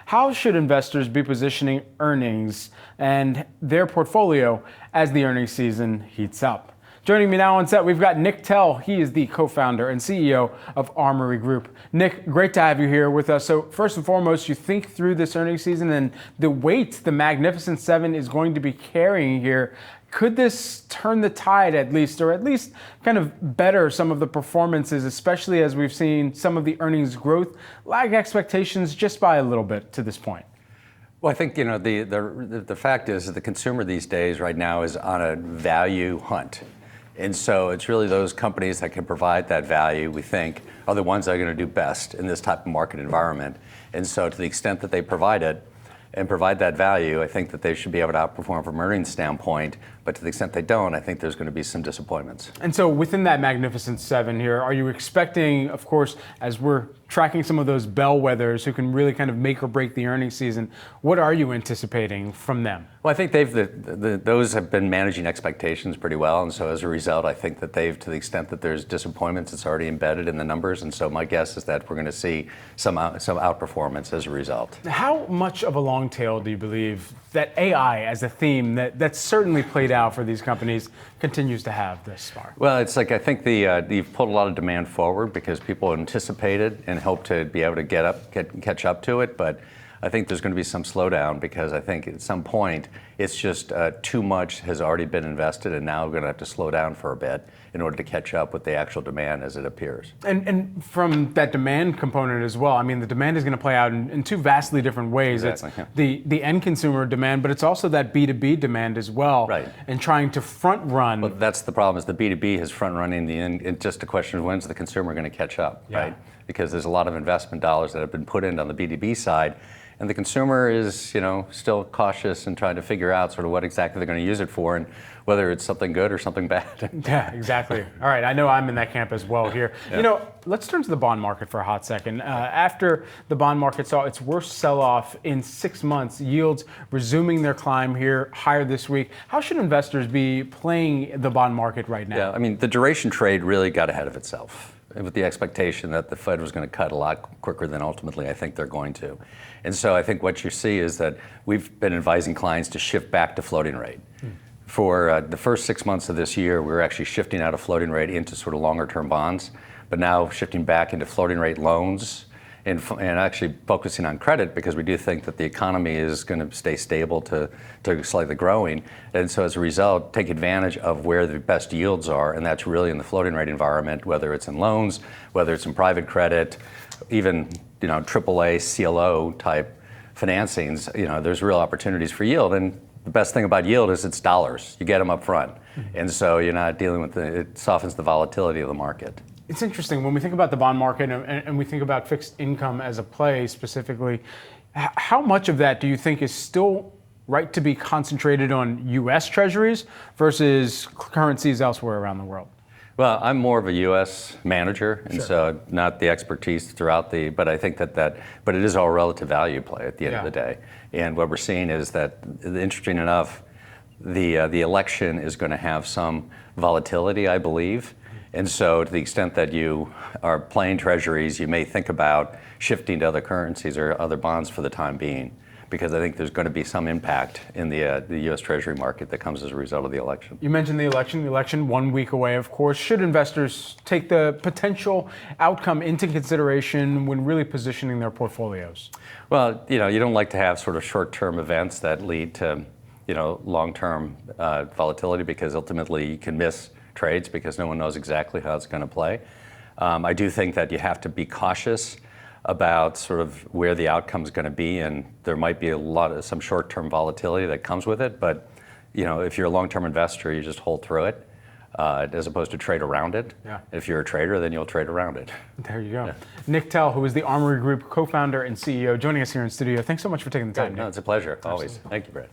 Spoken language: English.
How should investors be positioning earnings and their portfolio as the earnings season heats up? Joining me now on set, we've got Nick Tell. He is the co-founder and CEO of Armory Group. Nick, great to have you here with us. So first and foremost, you think through this earnings season and the weight the Magnificent Seven is going to be carrying here. Could this turn the tide at least, or at least kind of better some of the performances, especially as we've seen some of the earnings growth lag expectations just by a little bit to this point? Well, I think, the fact is that the consumer these days right now is on a value hunt. And so it's really those companies that can provide that value, we think, are the ones that are going to do best in this type of market environment. And so to the extent that they provide it and provide that value, I think that they should be able to outperform from an earnings standpoint. But to the extent they don't, I think there's going to be some disappointments. And so within that Magnificent Seven here, are you expecting, of course, as we're tracking some of those bellwethers who can really kind of make or break the earnings season, what are you anticipating from them? Well, I think those have been managing expectations pretty well, and so as a result, I think that to the extent that there's disappointments, it's already embedded in the numbers, and so my guess is that we're going to see some outperformance as a result. How much of a long tail do you believe that AI as a theme that's certainly played out for these companies continues to have this far? Well, it's like I think you've pulled a lot of demand forward because people anticipated and hope to be able to catch up to it, but I think there's going to be some slowdown because I think at some point it's just too much has already been invested and now we're going to have to slow down for a bit in order to catch up with the actual demand as it appears. And from that demand component as well, I mean, the demand is going to play out in two vastly different ways. Exactly, it's the end consumer demand, but it's also that B2B demand as well. Right. And trying to front run. Well, that's the problem is the B2B is front running the end. It's just a question of when's the consumer going to catch up, right? Because there's a lot of investment dollars that have been put in on the B2B side. And the consumer is, still cautious and trying to figure out sort of what exactly they're going to use it for and whether it's something good or something bad. Yeah, exactly. All right, I know I'm in that camp as well here. Yeah. Let's turn to the bond market for a hot second. After the bond market saw its worst sell-off in 6 months, yields resuming their climb here higher this week. How should investors be playing the bond market right now? Yeah, I mean, the duration trade really got ahead of itself with the expectation that the Fed was going to cut a lot quicker than ultimately I think they're going to. And so I think what you see is that we've been advising clients to shift back to floating rate. For the first 6 months of this year, we were actually shifting out of floating rate into sort of longer term bonds, but now shifting back into floating rate loans and actually focusing on credit because we do think that the economy is going to stay stable to slightly growing. And so as a result, take advantage of where the best yields are, and that's really in the floating rate environment, whether it's in loans, whether it's in private credit, even AAA CLO type financings. There's real opportunities for yield, and the best thing about yield is it's dollars. You get them up front, and so you're not dealing with it softens the volatility of the market. It's interesting when we think about the bond market and we think about fixed income as a play specifically. How much of that do you think is still right to be concentrated on US Treasuries versus currencies elsewhere around the world? Well, I'm more of a U.S. manager, and so not the expertise throughout but I think but it is all relative value play at the end of the day. And what we're seeing is that, interesting enough, the election is going to have some volatility, I believe. And so to the extent that you are playing treasuries, you may think about shifting to other currencies or other bonds for the time being, because I think there's going to be some impact in the U.S. Treasury market that comes as a result of the election. You mentioned the election 1 week away, of course. Should investors take the potential outcome into consideration when really positioning their portfolios? Well, you don't like to have sort of short-term events that lead to, long-term volatility because ultimately you can miss trades because no one knows exactly how it's going to play. I do think that you have to be cautious about sort of where the outcome is going to be, and there might be some short-term volatility that comes with it. But if you're a long-term investor, you just hold through it as opposed to trade around it. Yeah. If you're a trader, then you'll trade around it. There you go. Yeah. Nick Tell, who is the Armory Group co-founder and CEO, joining us here in studio. Thanks so much for taking the time. No, it's a pleasure. Absolutely. Always. Thank you, Brad.